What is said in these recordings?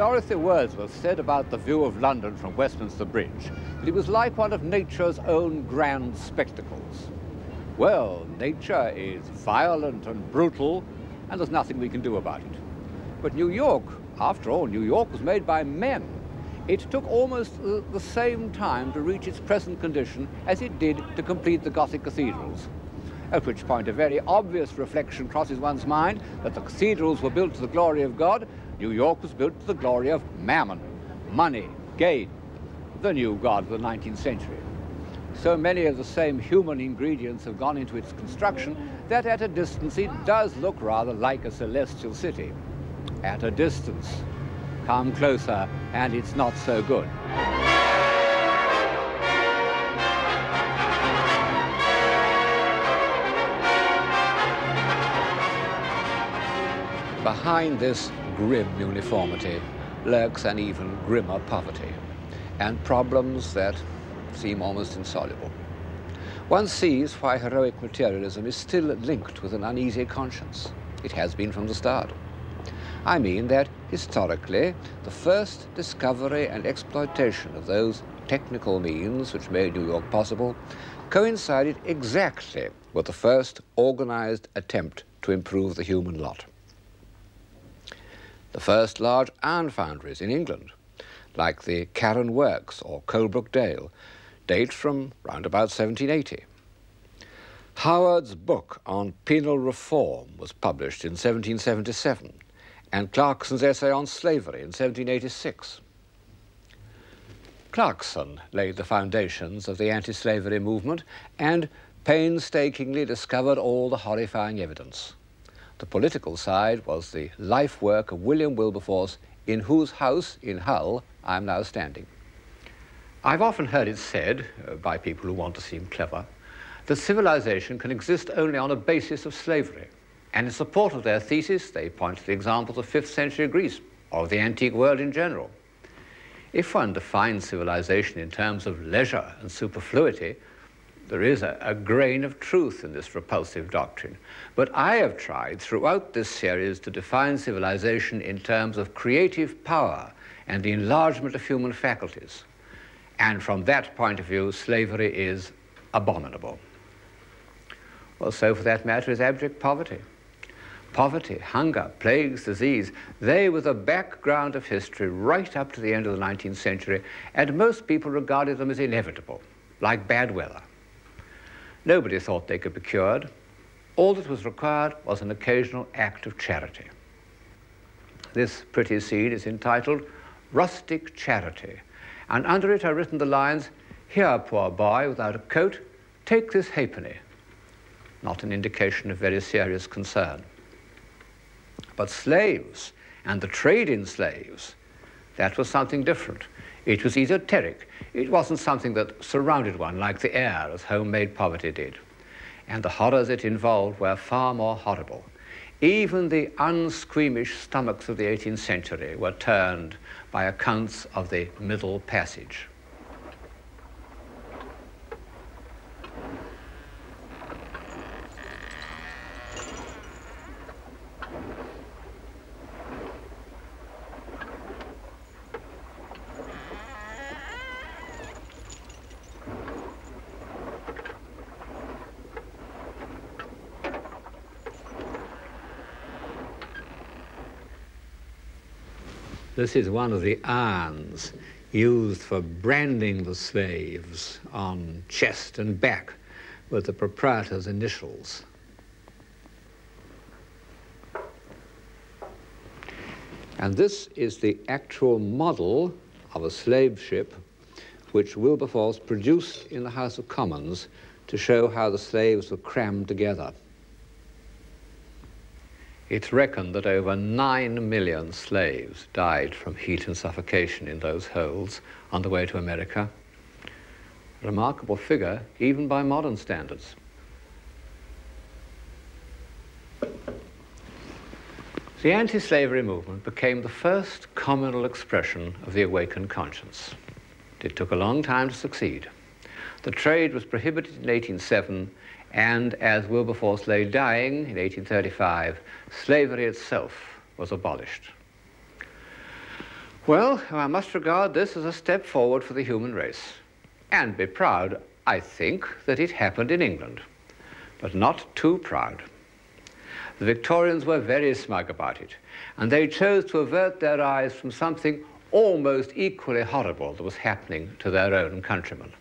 Dorothy Wordsworth said about the view of London from Westminster Bridge that it was like one of nature's own grand spectacles. Well, nature is violent and brutal, and there's nothing we can do about it. But New York, after all, New York was made by men. It took almost the same time to reach its present condition as it did to complete the Gothic cathedrals. At which point a very obvious reflection crosses one's mind that the cathedrals were built to the glory of God, New York was built to the glory of mammon, money, gain, the new God of the 19th century. So many of the same human ingredients have gone into its construction that at a distance it does look rather like a celestial city. At a distance. Come closer and it's not so good. Behind this grim uniformity lurks an even grimmer poverty and problems that seem almost insoluble. One sees why heroic materialism is still linked with an uneasy conscience. It has been from the start. I mean that, historically, the first discovery and exploitation of those technical means which made New York possible coincided exactly with the first organized attempt to improve the human lot. The first large iron foundries in England, like the Carron Works or Colebrook Dale, date from round about 1780. Howard's book on penal reform was published in 1777, and Clarkson's essay on slavery in 1786. Clarkson laid the foundations of the anti-slavery movement and painstakingly discovered all the horrifying evidence. The political side was the life work of William Wilberforce, in whose house in Hull I'm now standing. I've often heard it said, by people who want to seem clever, that civilization can exist only on a basis of slavery. And in support of their thesis, they point to the examples of 5th century Greece or of the antique world in general. If one defines civilization in terms of leisure and superfluity, there is a grain of truth in this repulsive doctrine. But I have tried throughout this series to define civilization in terms of creative power and the enlargement of human faculties. And from that point of view, slavery is abominable. Well, so for that matter is abject poverty. Poverty, hunger, plagues, disease, they were the background of history right up to the end of the 19th century, and most people regarded them as inevitable, like bad weather. Nobody thought they could be cured. All that was required was an occasional act of charity. This pretty scene is entitled Rustic Charity, and under it are written the lines, "Here, poor boy without a coat, take this halfpenny." Not an indication of very serious concern. But slaves and the trade in slaves, that was something different. It was esoteric. It wasn't something that surrounded one like the air, as homemade poverty did. And the horrors it involved were far more horrible. Even the unsqueamish stomachs of the 18th century were turned by accounts of the Middle Passage. This is one of the irons used for branding the slaves on chest and back with the proprietor's initials. And this is the actual model of a slave ship which Wilberforce produced in the House of Commons to show how the slaves were crammed together. It's reckoned that over 9 million slaves died from heat and suffocation in those holds on the way to America. A remarkable figure, even by modern standards. The anti-slavery movement became the first communal expression of the awakened conscience. It took a long time to succeed. The trade was prohibited in 1807, and as Wilberforce lay dying in 1835, slavery itself was abolished. Well, I must regard this as a step forward for the human race, and be proud, I think, that it happened in England, but not too proud. The Victorians were very smug about it, and they chose to avert their eyes from something almost equally horrible that was happening to their own countrymen.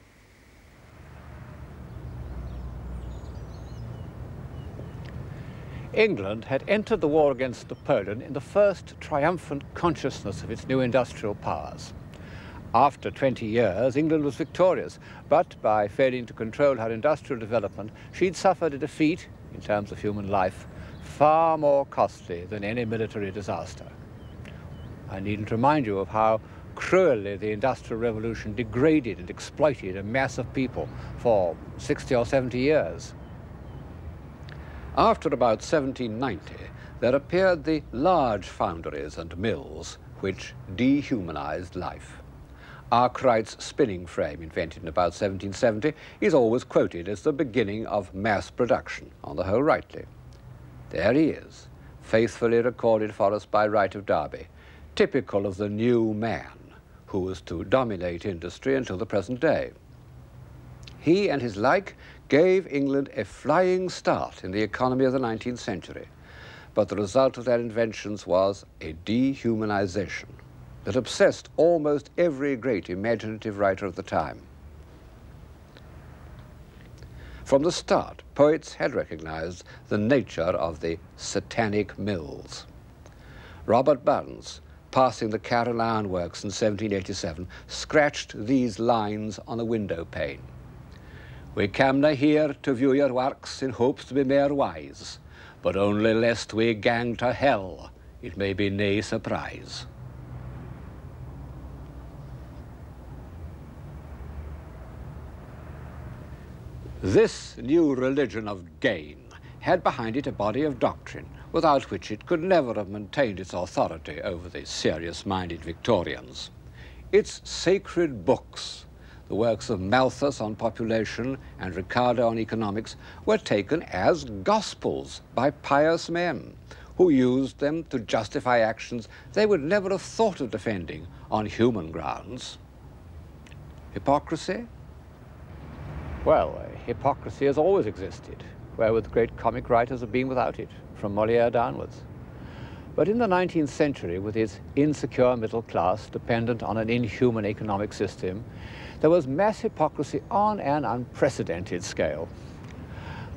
England had entered the war against Napoleon in the first triumphant consciousness of its new industrial powers. After 20 years, England was victorious, but by failing to control her industrial development, she'd suffered a defeat, in terms of human life, far more costly than any military disaster. I needn't remind you of how cruelly the Industrial Revolution degraded and exploited a mass of people for 60 or 70 years. After about 1790, there appeared the large foundries and mills which dehumanized life. Arkwright's spinning frame, invented in about 1770, is always quoted as the beginning of mass production, on the whole rightly. There he is, faithfully recorded for us by Wright of Derby, typical of the new man who was to dominate industry until the present day. He and his like gave England a flying start in the economy of the 19th century, but the result of their inventions was a dehumanization that obsessed almost every great imaginative writer of the time. From the start, poets had recognized the nature of the satanic mills. Robert Burns, passing the Carroll Iron Works in 1787, scratched these lines on a window pane. "We camna here to view your works in hopes to be mair wise, but only lest we gang to hell, it may be nae surprise." This new religion of gain had behind it a body of doctrine without which it could never have maintained its authority over the serious-minded Victorians. Its sacred books, the works of Malthus on population and Ricardo on economics, were taken as gospels by pious men who used them to justify actions they would never have thought of defending on human grounds. Hypocrisy? Well, hypocrisy has always existed, wherewith great comic writers have been without it, from Molière downwards. But in the 19th century, with its insecure middle class dependent on an inhuman economic system, there was mass hypocrisy on an unprecedented scale.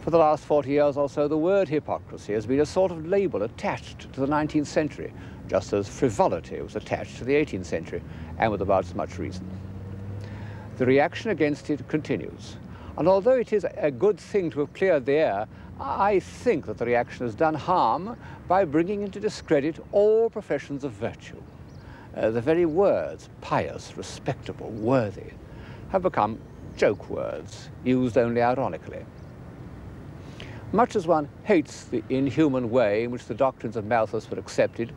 For the last 40 years or so, the word hypocrisy has been a sort of label attached to the 19th century, just as frivolity was attached to the 18th century, and with about as much reason. The reaction against it continues. And although it is a good thing to have cleared the air, I think that the reaction has done harm by bringing into discredit all professions of virtue. The very words pious, respectable, worthy have become joke words, used only ironically. Much as one hates the inhuman way in which the doctrines of Malthus were accepted,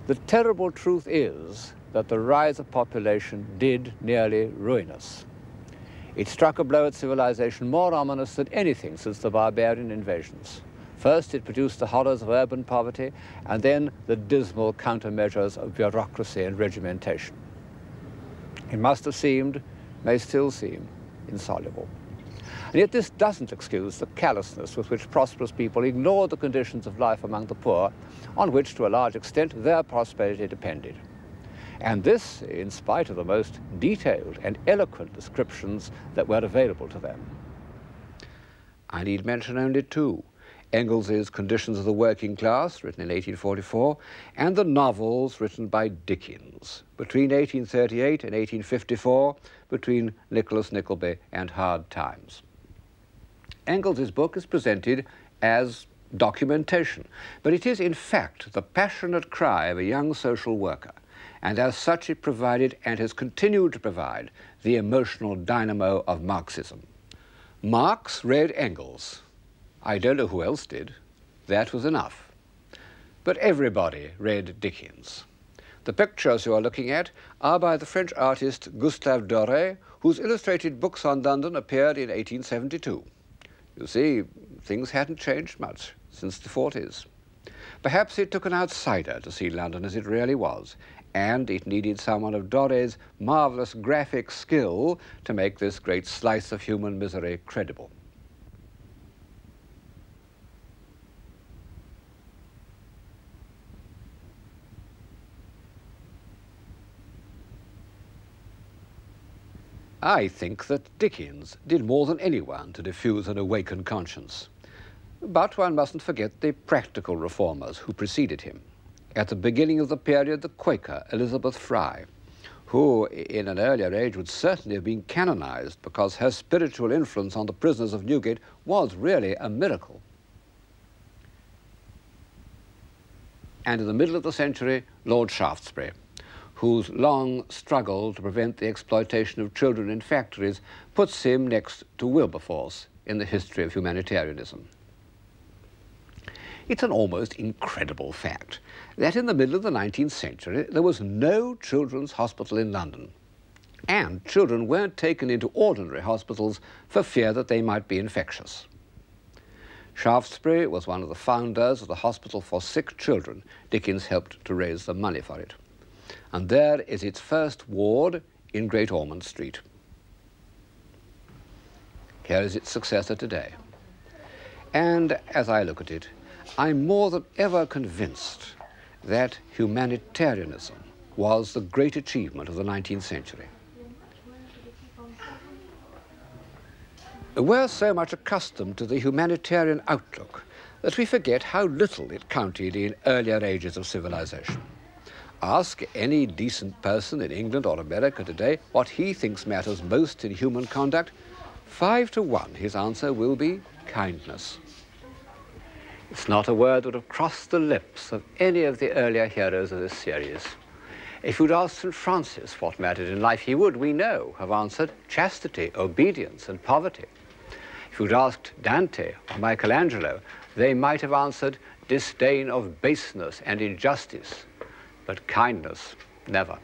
the terrible truth is that the rise of population did nearly ruin us. It struck a blow at civilization more ominous than anything since the barbarian invasions. First, it produced the horrors of urban poverty, and then the dismal countermeasures of bureaucracy and regimentation. It must have seemed, may still seem, insoluble. And yet this doesn't excuse the callousness with which prosperous people ignored the conditions of life among the poor, on which, to a large extent, their prosperity depended. And this in spite of the most detailed and eloquent descriptions that were available to them. I need mention only two: Engels's Conditions of the Working Class, written in 1844, and the novels written by Dickens between 1838 and 1854, between Nicholas Nickleby and Hard Times. Engels's book is presented as documentation, but it is in fact the passionate cry of a young social worker, and as such it provided and has continued to provide the emotional dynamo of Marxism. Marx read Engels. I don't know who else did. That was enough. But everybody read Dickens. The pictures you are looking at are by the French artist Gustave Doré, whose illustrated books on London appeared in 1872. You see, things hadn't changed much since the 40s. Perhaps it took an outsider to see London as it really was, and it needed someone of Doré's marvellous graphic skill to make this great slice of human misery credible. I think that Dickens did more than anyone to diffuse an awakened conscience. But one mustn't forget the practical reformers who preceded him. At the beginning of the period, the Quaker Elizabeth Fry, who in an earlier age would certainly have been canonized because her spiritual influence on the prisoners of Newgate was really a miracle. And in the middle of the century, Lord Shaftesbury, whose long struggle to prevent the exploitation of children in factories puts him next to Wilberforce in the history of humanitarianism. It's an almost incredible fact that in the middle of the 19th century there was no children's hospital in London, and children weren't taken into ordinary hospitals for fear that they might be infectious. Shaftesbury was one of the founders of the Hospital for Sick Children. Dickens helped to raise the money for it. And there is its first ward in Great Ormond Street. Here is its successor today. And as I look at it, I'm more than ever convinced that humanitarianism was the great achievement of the 19th century. We're so much accustomed to the humanitarian outlook that we forget how little it counted in earlier ages of civilization. Ask any decent person in England or America today what he thinks matters most in human conduct. 5 to 1, his answer will be kindness. It's not a word that would have crossed the lips of any of the earlier heroes of this series. If you'd asked St. Francis what mattered in life, he would, we know, have answered chastity, obedience, and poverty. If you'd asked Dante or Michelangelo, they might have answered disdain of baseness and injustice. But kindness, never.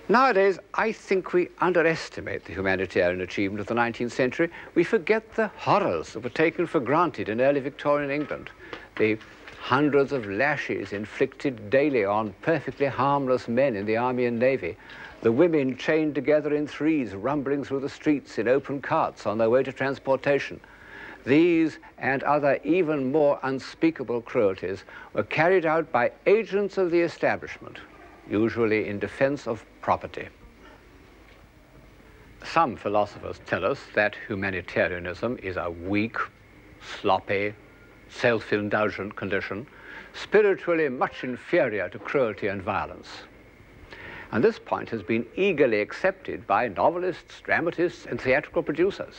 Nowadays, I think we underestimate the humanitarian achievement of the 19th century. We forget the horrors that were taken for granted in early Victorian England. The hundreds of lashes inflicted daily on perfectly harmless men in the army and navy. The women chained together in threes, rumbling through the streets in open carts on their way to transportation. These and other even more unspeakable cruelties were carried out by agents of the establishment, usually in defense of property. Some philosophers tell us that humanitarianism is a weak, sloppy, self-indulgent condition, spiritually much inferior to cruelty and violence. And this point has been eagerly accepted by novelists, dramatists, and theatrical producers.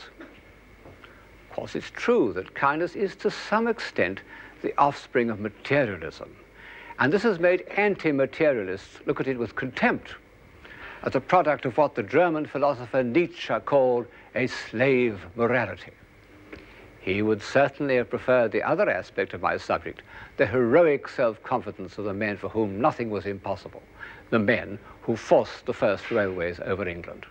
Of course, it's true that kindness is to some extent the offspring of materialism, and this has made anti-materialists look at it with contempt as a product of what the German philosopher Nietzsche called a slave morality. He would certainly have preferred the other aspect of my subject, the heroic self-confidence of the men for whom nothing was impossible, the men who forced the first railways over England.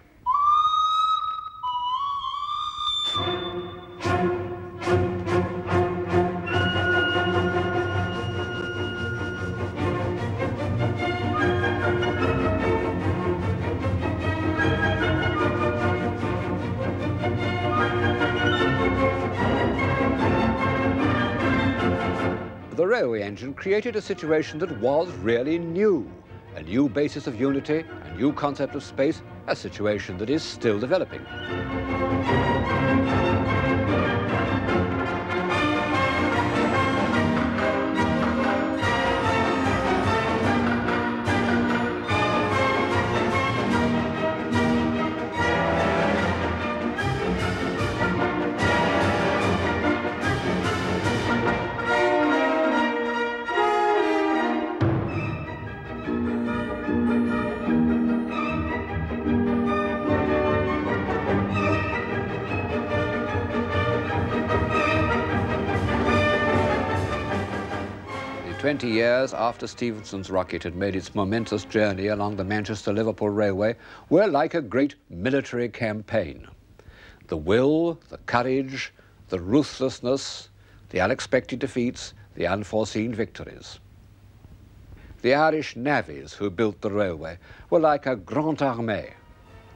The railway engine created a situation that was really new, a new basis of unity, a new concept of space, a situation that is still developing. The 20 years after Stephenson's rocket had made its momentous journey along the Manchester-Liverpool Railway were like a great military campaign. The will, the courage, the ruthlessness, the unexpected defeats, the unforeseen victories. The Irish navvies who built the railway were like a grande armée,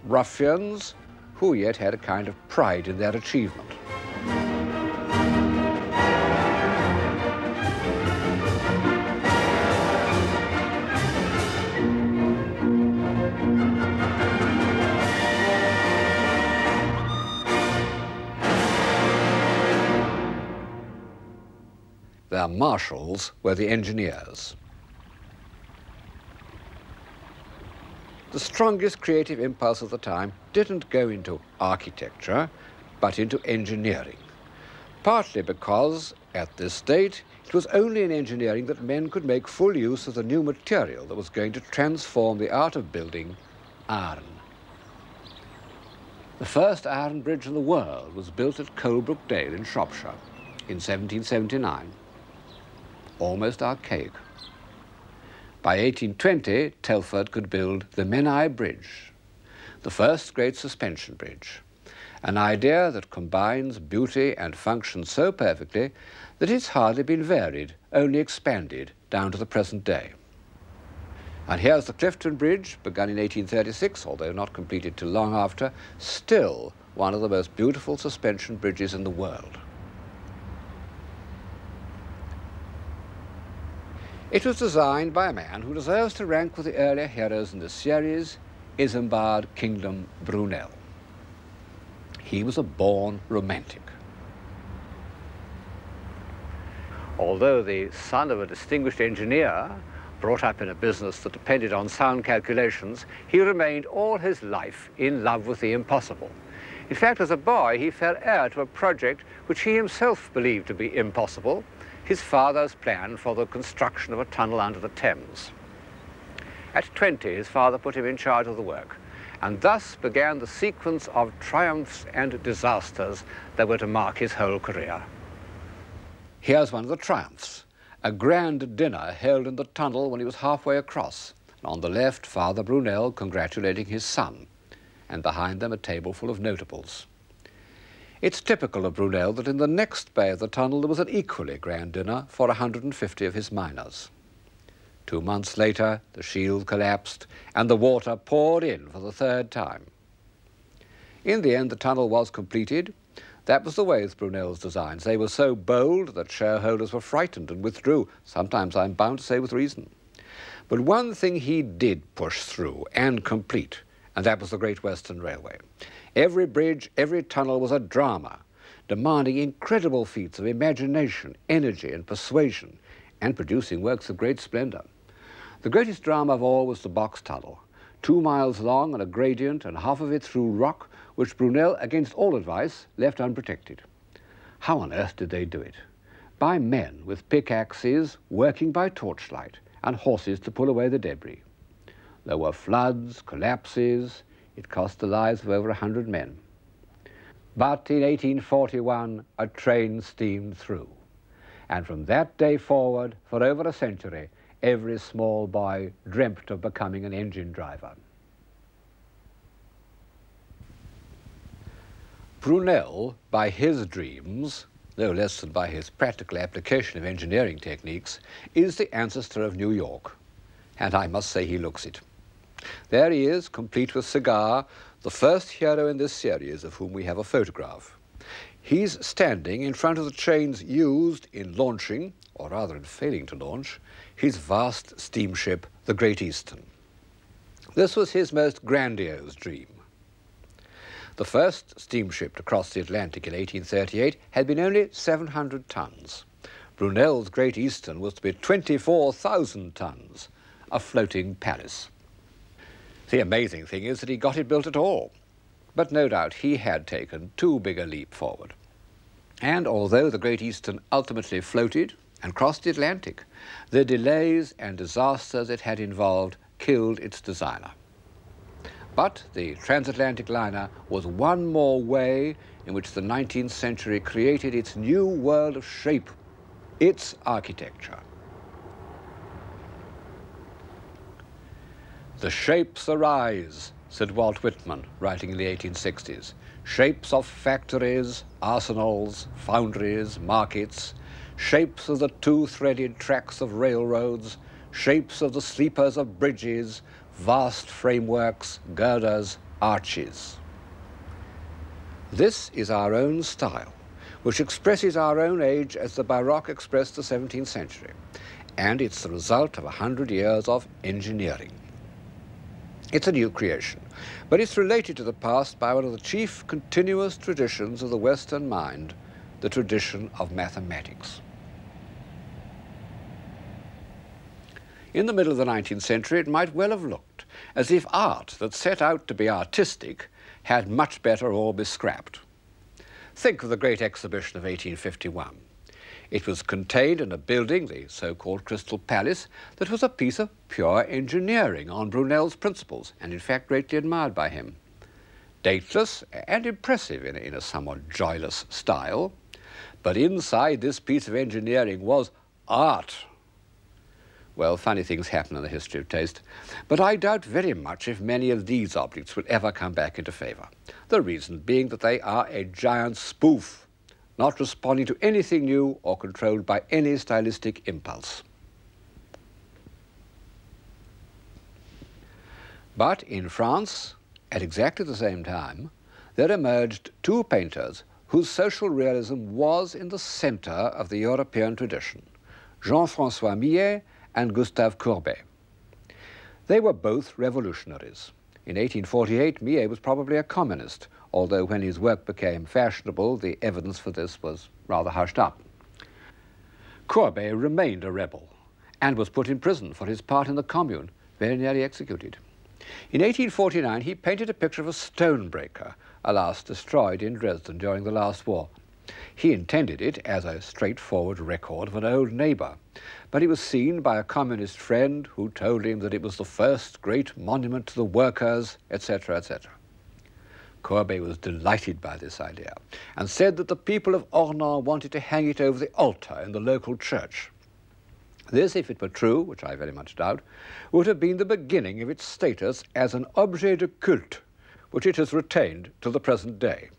ruffians who yet had a kind of pride in their achievement. Their marshals were the engineers. The strongest creative impulse of the time didn't go into architecture, but into engineering, partly because, at this date, it was only in engineering that men could make full use of the new material that was going to transform the art of building, iron. The first iron bridge in the world was built at Colebrook Dale in Shropshire in 1779. Almost archaic. By 1820, Telford could build the Menai Bridge, the first great suspension bridge, an idea that combines beauty and function so perfectly that it's hardly been varied, only expanded down to the present day. And here's the Clifton Bridge, begun in 1836, although not completed till long after, still one of the most beautiful suspension bridges in the world. It was designed by a man who deserves to rank with the earlier heroes in this series, Isambard Kingdom Brunel. He was a born romantic. Although the son of a distinguished engineer, brought up in a business that depended on sound calculations, he remained all his life in love with the impossible. In fact, as a boy, he fell heir to a project which he himself believed to be impossible, his father's plan for the construction of a tunnel under the Thames. At 20, his father put him in charge of the work, and thus began the sequence of triumphs and disasters that were to mark his whole career. Here's one of the triumphs, a grand dinner held in the tunnel when he was halfway across, and on the left, Father Brunel congratulating his son, and behind them a table full of notables. It's typical of Brunel that in the next bay of the tunnel there was an equally grand dinner for 150 of his miners. 2 months later, the shield collapsed and the water poured in for the third time. In the end, the tunnel was completed. That was the way with Brunel's designs. They were so bold that shareholders were frightened and withdrew, sometimes, I'm bound to say, with reason. But one thing he did push through and complete, and that was the Great Western Railway. Every bridge, every tunnel was a drama, demanding incredible feats of imagination, energy, and persuasion, and producing works of great splendor. The greatest drama of all was the box tunnel, 2 miles long and a gradient, and half of it through rock, which Brunel, against all advice, left unprotected. How on earth did they do it? By men with pickaxes, working by torchlight, and horses to pull away the debris. There were floods, collapses. It cost the lives of over 100 men. But in 1841, a train steamed through. And from that day forward, for over a century, every small boy dreamt of becoming an engine driver. Brunel, by his dreams, no less than by his practical application of engineering techniques, is the ancestor of New York. And I must say he looks it. There he is, complete with cigar, the first hero in this series of whom we have a photograph. He's standing in front of the trains used in launching, or rather in failing to launch, his vast steamship, the Great Eastern. This was his most grandiose dream. The first steamship to cross the Atlantic in 1838 had been only 700 tons. Brunel's Great Eastern was to be 24,000 tons, a floating palace. The amazing thing is that he got it built at all. But no doubt he had taken too big a leap forward. And although the Great Eastern ultimately floated and crossed the Atlantic, the delays and disasters it had involved killed its designer. But the transatlantic liner was one more way in which the 19th century created its new world of shape, its architecture. The shapes arise, said Walt Whitman, writing in the 1860s. Shapes of factories, arsenals, foundries, markets, shapes of the two-threaded tracks of railroads, shapes of the sleepers of bridges, vast frameworks, girders, arches. This is our own style, which expresses our own age as the Baroque expressed the 17th century, and it's the result of 100 years of engineering. It's a new creation, but it's related to the past by one of the chief continuous traditions of the Western mind, the tradition of mathematics. In the middle of the 19th century, it might well have looked as if art that set out to be artistic had much better all be scrapped. Think of the great exhibition of 1851. It was contained in a building, the so-called Crystal Palace, that was a piece of pure engineering on Brunel's principles, and in fact greatly admired by him. Dateless and impressive in a somewhat joyless style, but inside this piece of engineering was art. Well, funny things happen in the history of taste, but I doubt very much if many of these objects will ever come back into favour. The reason being that they are a giant spoof, not responding to anything new or controlled by any stylistic impulse. But in France, at exactly the same time, there emerged two painters whose social realism was in the centre of the European tradition, Jean-Francois Millet and Gustave Courbet. They were both revolutionaries. In 1848, Millet was probably a communist, although when his work became fashionable, the evidence for this was rather hushed up. Courbet remained a rebel and was put in prison for his part in the Commune, very nearly executed. In 1849, he painted a picture of a stonebreaker, alas destroyed in Dresden during the last war. He intended it as a straightforward record of an old neighbour, but it was seen by a communist friend who told him that it was the first great monument to the workers, etc., etc. Courbet was delighted by this idea and said that the people of Ornans wanted to hang it over the altar in the local church. This, if it were true, which I very much doubt, would have been the beginning of its status as an objet de culte, which it has retained to the present day.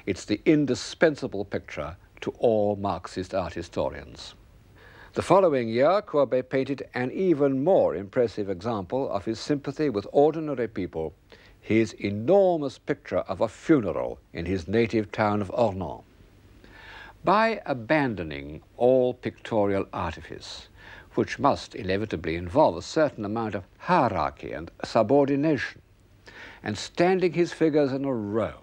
It's the indispensable picture to all Marxist art historians. The following year, Courbet painted an even more impressive example of his sympathy with ordinary people, his enormous picture of a funeral in his native town of Ornans. By abandoning all pictorial artifice, which must inevitably involve a certain amount of hierarchy and subordination, and standing his figures in a row,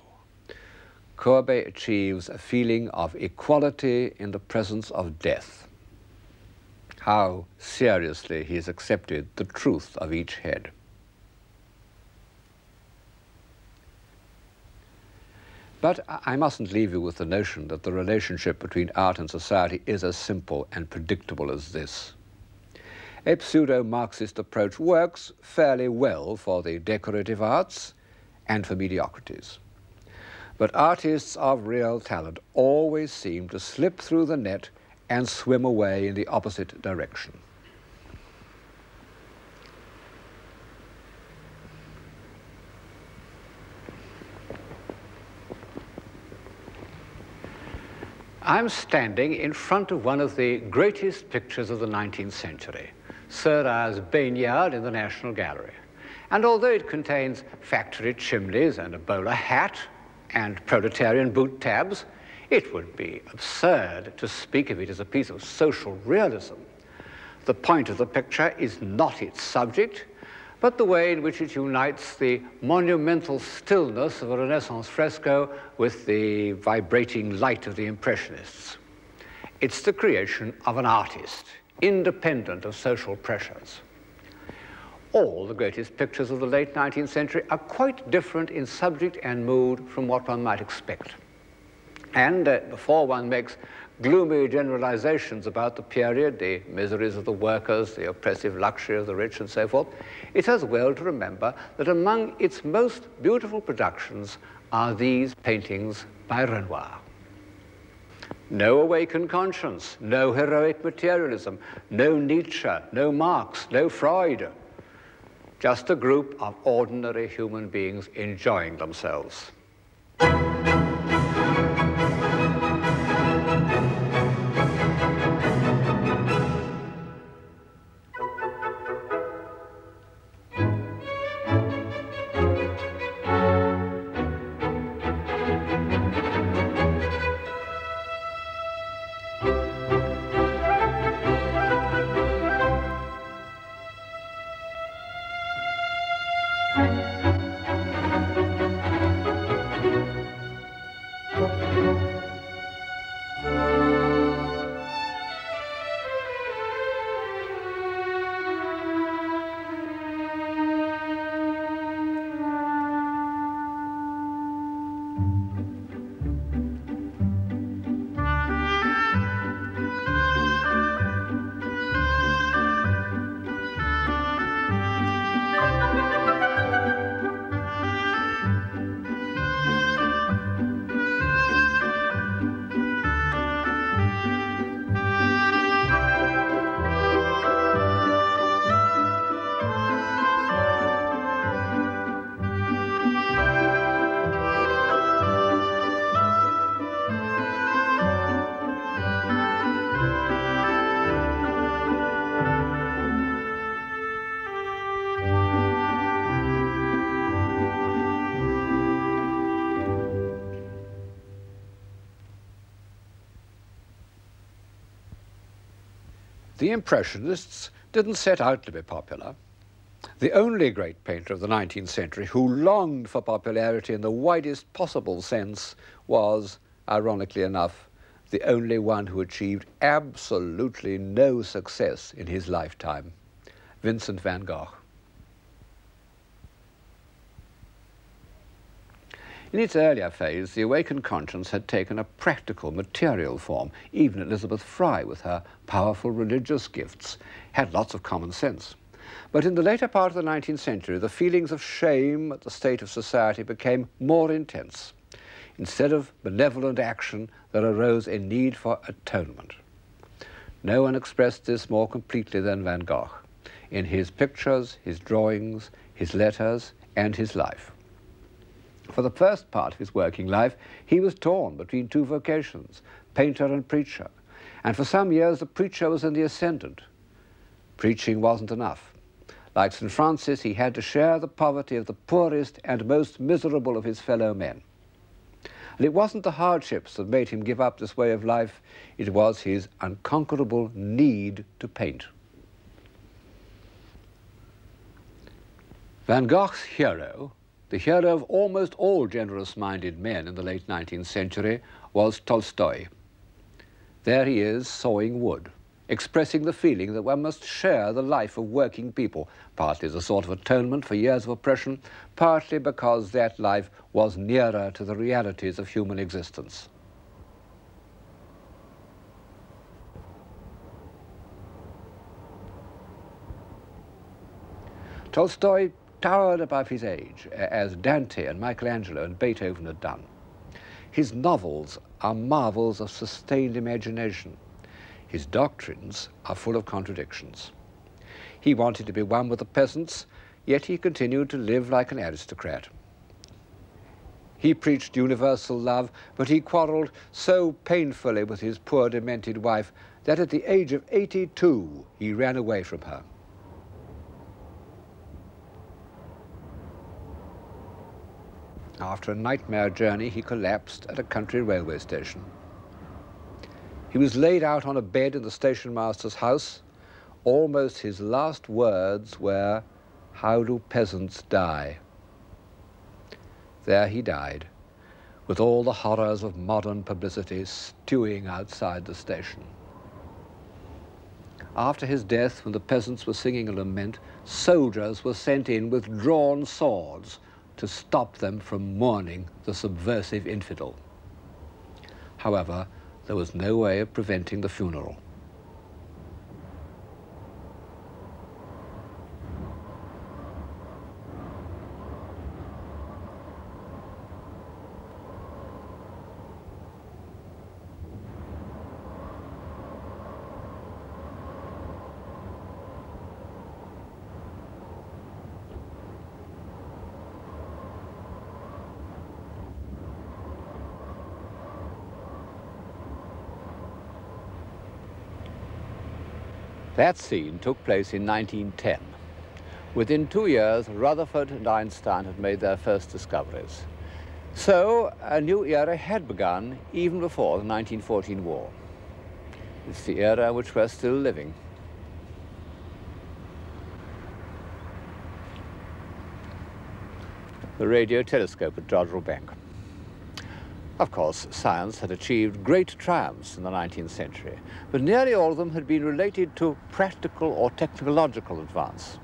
Courbet achieves a feeling of equality in the presence of death. How seriously he has accepted the truth of each head. But I mustn't leave you with the notion that the relationship between art and society is as simple and predictable as this. A pseudo-Marxist approach works fairly well for the decorative arts and for mediocrities. But artists of real talent always seem to slip through the net and swim away in the opposite direction. I'm standing in front of one of the greatest pictures of the 19th century, Seurat's Baignade in the National Gallery. And although it contains factory chimneys and a bowler hat and proletarian boot tabs, it would be absurd to speak of it as a piece of social realism. The point of the picture is not its subject, but the way in which it unites the monumental stillness of a Renaissance fresco with the vibrating light of the Impressionists. It's the creation of an artist, independent of social pressures. All the greatest pictures of the late 19th century are quite different in subject and mood from what one might expect. And before one makes gloomy generalizations about the period, the miseries of the workers, the oppressive luxury of the rich, and so forth, it's as well to remember that among its most beautiful productions are these paintings by Renoir. No awakened conscience, no heroic materialism, no Nietzsche, no Marx, no Freud. Just a group of ordinary human beings enjoying themselves. The Impressionists didn't set out to be popular. The only great painter of the 19th century who longed for popularity in the widest possible sense was, ironically enough, the only one who achieved absolutely no success in his lifetime, Vincent Van Gogh. In its earlier phase, the awakened conscience had taken a practical, material form. Even Elizabeth Fry, with her powerful religious gifts, had lots of common sense. But in the later part of the 19th century, the feelings of shame at the state of society became more intense. Instead of benevolent action, there arose a need for atonement. No one expressed this more completely than Van Gogh, in his pictures, his drawings, his letters, and his life. For the first part of his working life, he was torn between two vocations, painter and preacher, and for some years the preacher was in the ascendant. Preaching wasn't enough. Like St. Francis, he had to share the poverty of the poorest and most miserable of his fellow men. And it wasn't the hardships that made him give up this way of life, it was his unconquerable need to paint. Van Gogh's hero, the hero of almost all generous-minded men in the late 19th century, was Tolstoy. There he is, sawing wood, expressing the feeling that one must share the life of working people, partly as a sort of atonement for years of oppression, partly because that life was nearer to the realities of human existence. Tolstoy towered above his age, as Dante and Michelangelo and Beethoven had done. His novels are marvels of sustained imagination. His doctrines are full of contradictions. He wanted to be one with the peasants, yet he continued to live like an aristocrat. He preached universal love, but he quarreled so painfully with his poor demented wife that at the age of 82 he ran away from her. After a nightmare journey, he collapsed at a country railway station. He was laid out on a bed in the station master's house. Almost his last words were, "How do peasants die?" There he died, with all the horrors of modern publicity stewing outside the station. After his death, when the peasants were singing a lament, soldiers were sent in with drawn swords to stop them from mourning the subversive infidel. However, there was no way of preventing the funeral. That scene took place in 1910. Within 2 years, Rutherford and Einstein had made their first discoveries. So a new era had begun even before the 1914 war. It's the era in which we're still living. The radio telescope at Jodrell Bank. Of course, science had achieved great triumphs in the 19th century, but nearly all of them had been related to practical or technological advance.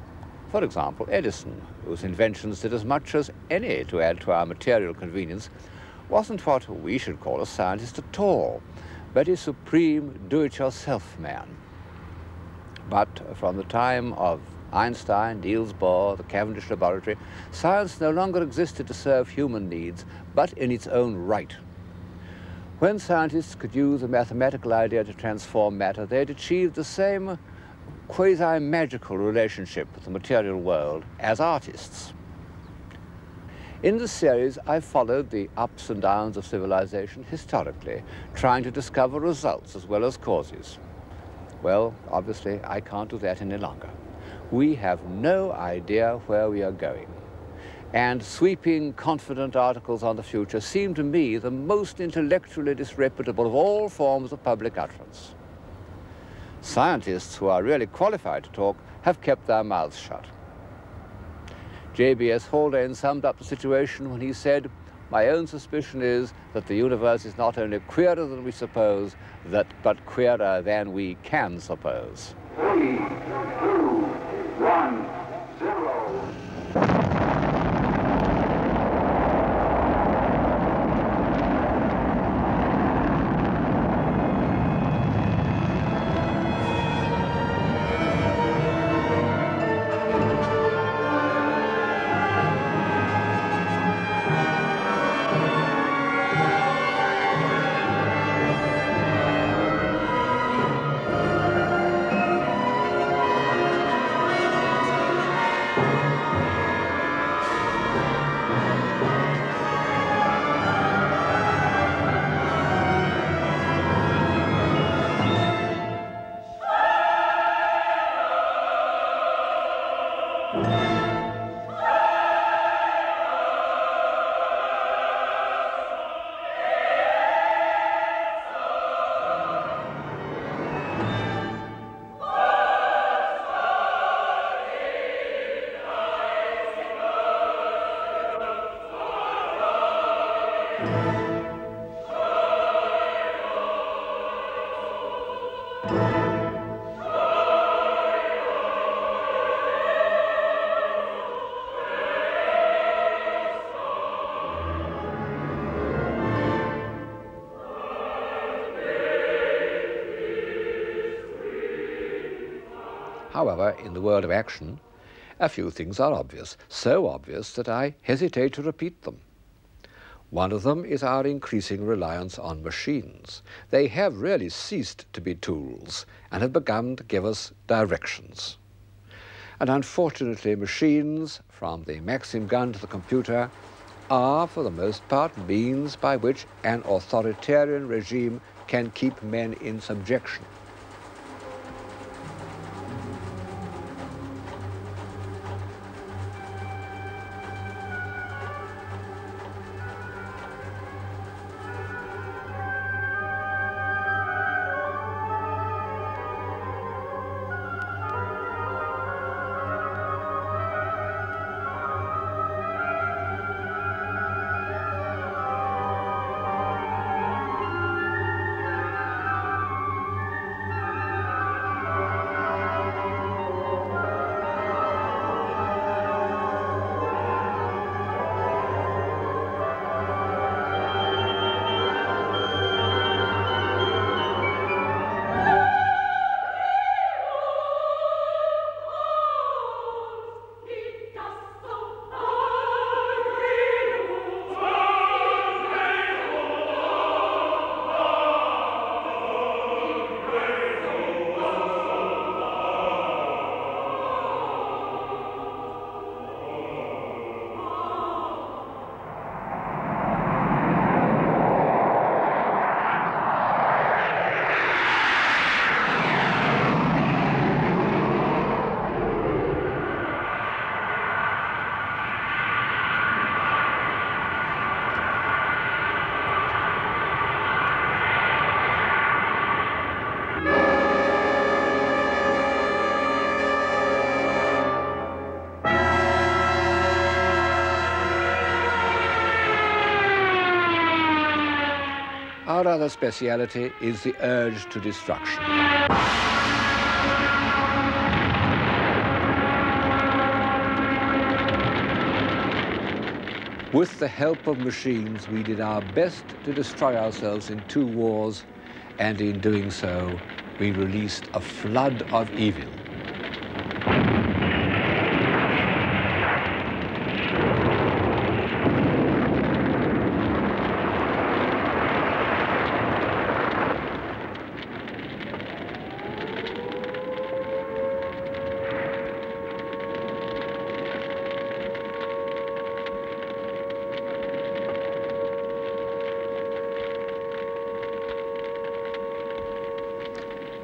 For example, Edison, whose inventions did as much as any to add to our material convenience, wasn't what we should call a scientist at all, but a supreme do-it-yourself man. But from the time of Einstein, Niels Bohr, the Cavendish Laboratory, science no longer existed to serve human needs, but in its own right. When scientists could use a mathematical idea to transform matter, they had achieved the same quasi-magical relationship with the material world as artists. In this series, I've followed the ups and downs of civilization historically, trying to discover results as well as causes. Well, obviously, I can't do that any longer. We have no idea where we are going. And sweeping, confident articles on the future seem to me the most intellectually disreputable of all forms of public utterance. Scientists who are really qualified to talk have kept their mouths shut. J.B.S. Haldane summed up the situation when he said, "My own suspicion is that the universe is not only queerer than we suppose, but queerer than we can suppose." 3, 2, 1, 0. However, in the world of action, a few things are obvious, so obvious that I hesitate to repeat them. One of them is our increasing reliance on machines. They have really ceased to be tools and have begun to give us directions. And unfortunately, machines, from the Maxim gun to the computer, are, for the most part, means by which an authoritarian regime can keep men in subjection. Our other speciality is the urge to destruction. With the help of machines, we did our best to destroy ourselves in 2 wars, and in doing so, we released a flood of evil.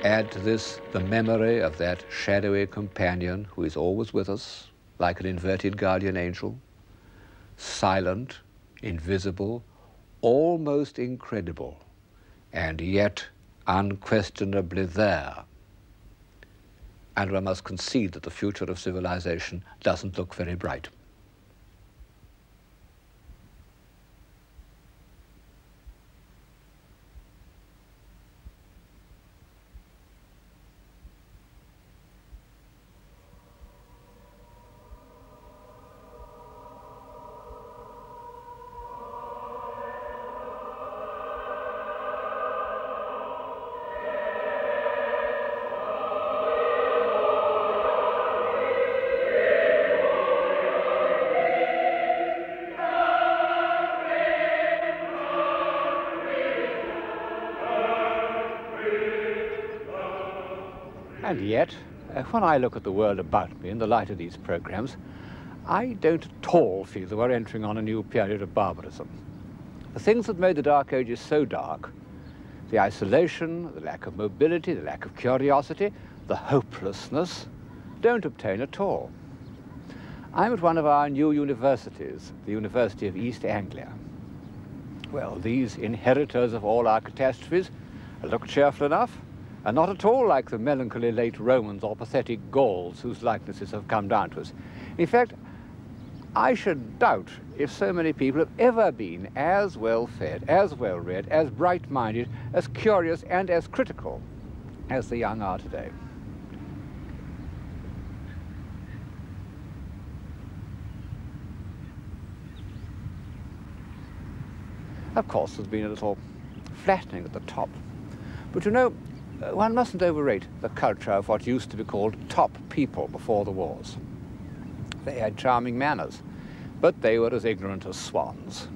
Add to this the memory of that shadowy companion who is always with us, like an inverted guardian angel, silent, invisible, almost incredible, and yet unquestionably there, and one must concede that the future of civilization doesn't look very bright. And yet, when I look at the world about me in the light of these programs, I don't at all feel that we're entering on a new period of barbarism. The things that made the Dark Ages so dark, the isolation, the lack of mobility, the lack of curiosity, the hopelessness, don't obtain at all. I'm at one of our new universities, the University of East Anglia. Well, these inheritors of all our catastrophes look cheerful enough, and not at all like the melancholy late Romans or pathetic Gauls whose likenesses have come down to us. In fact, I should doubt if so many people have ever been as well-fed, as well-read, as bright-minded, as curious, and as critical as the young are today. Of course, there's been a little flattening at the top. But you know, one mustn't overrate the culture of what used to be called top people before the wars. They had charming manners, but they were as ignorant as swans.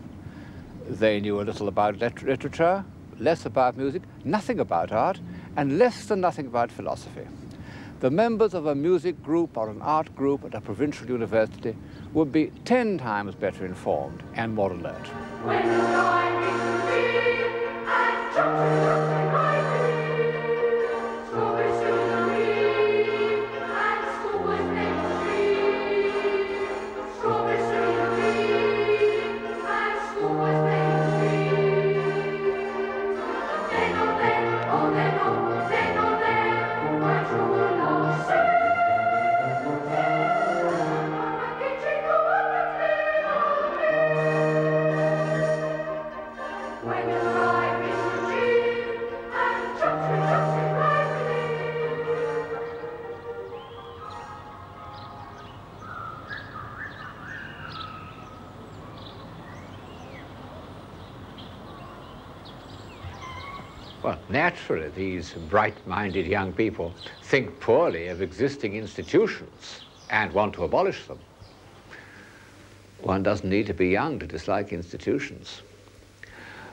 They knew a little about literature, less about music, nothing about art, and less than nothing about philosophy. The members of a music group or an art group at a provincial university would be 10 times better informed and more alert. When the sky is green and children Well, naturally, these bright-minded young people think poorly of existing institutions and want to abolish them. One doesn't need to be young to dislike institutions.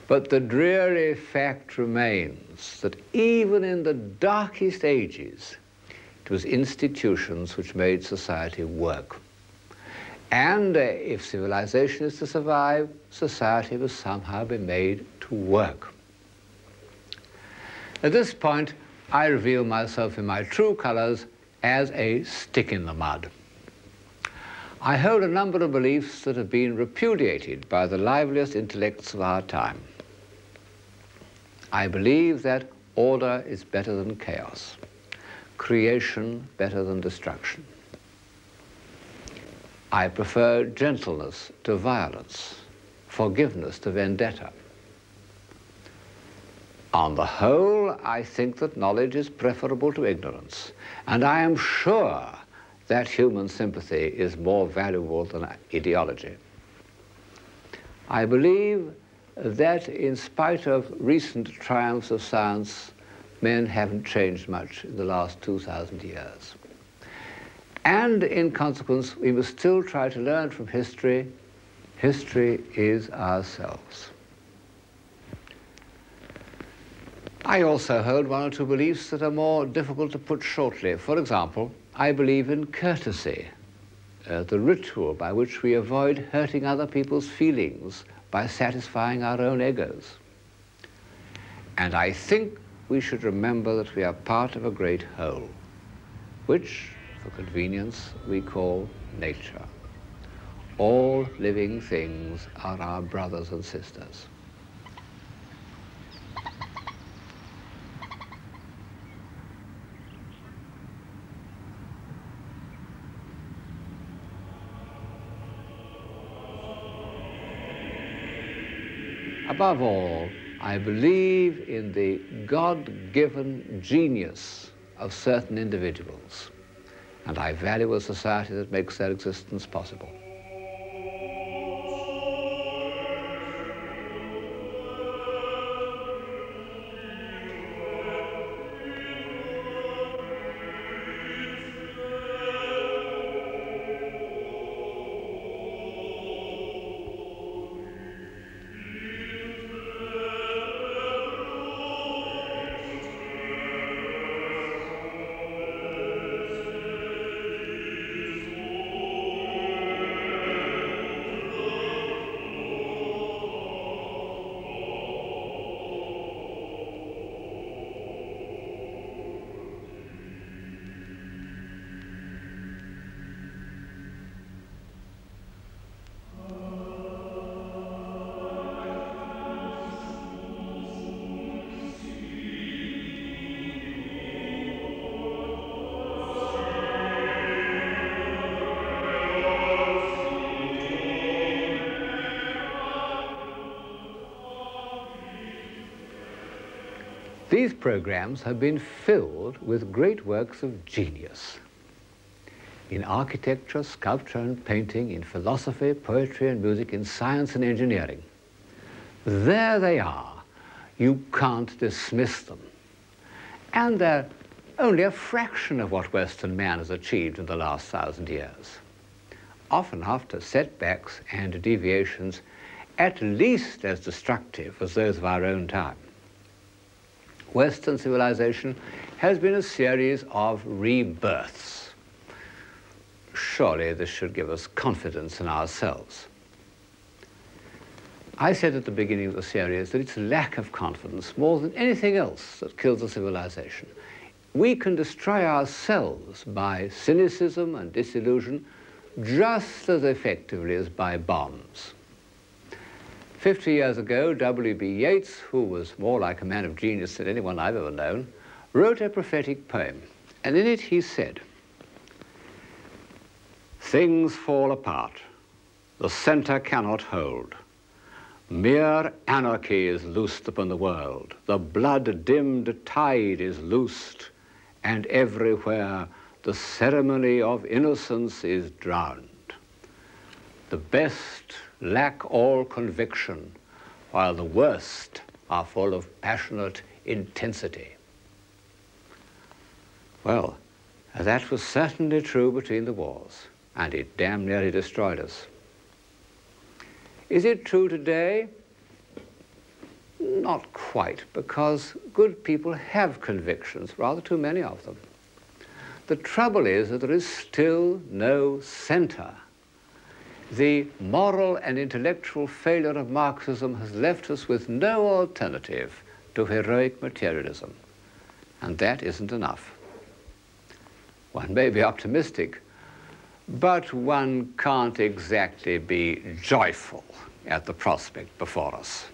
But the dreary fact remains that even in the darkest ages, it was institutions which made society work. And if civilization is to survive, society must somehow be made to work. At this point, I reveal myself in my true colors as a stick in the mud. I hold a number of beliefs that have been repudiated by the liveliest intellects of our time. I believe that order is better than chaos, creation better than destruction. I prefer gentleness to violence, forgiveness to vendetta. On the whole, I think that knowledge is preferable to ignorance, and I am sure that human sympathy is more valuable than ideology. I believe that in spite of recent triumphs of science, men haven't changed much in the last 2,000 years. And in consequence, we must still try to learn from history. History is ourselves. I also hold one or two beliefs that are more difficult to put shortly. For example, I believe in courtesy, the ritual by which we avoid hurting other people's feelings by satisfying our own egos. And I think we should remember that we are part of a great whole, which, for convenience, we call nature. All living things are our brothers and sisters. Above all, I believe in the God-given genius of certain individuals, and I value a society that makes their existence possible. These programs have been filled with great works of genius. In architecture, sculpture and painting, in philosophy, poetry and music, in science and engineering. There they are. You can't dismiss them. And they're only a fraction of what Western man has achieved in the last 1,000 years. Often after setbacks and deviations at least as destructive as those of our own time. Western civilization has been a series of rebirths. Surely this should give us confidence in ourselves. I said at the beginning of the series that it's lack of confidence more than anything else that kills a civilization. We can destroy ourselves by cynicism and disillusion just as effectively as by bombs. 50 years ago, W.B. Yeats, who was more like a man of genius than anyone I've ever known, wrote a prophetic poem, and in it he said, "Things fall apart, the center cannot hold. Mere anarchy is loosed upon the world, the blood-dimmed tide is loosed, and everywhere the ceremony of innocence is drowned. The best lack all conviction, while the worst are full of passionate intensity." Well, that was certainly true between the wars, and it damn nearly destroyed us. Is it true today? Not quite, because good people have convictions, rather too many of them. The trouble is that there is still no center. The moral and intellectual failure of Marxism has left us with no alternative to heroic materialism, and that isn't enough. One may be optimistic, but one can't exactly be joyful at the prospect before us.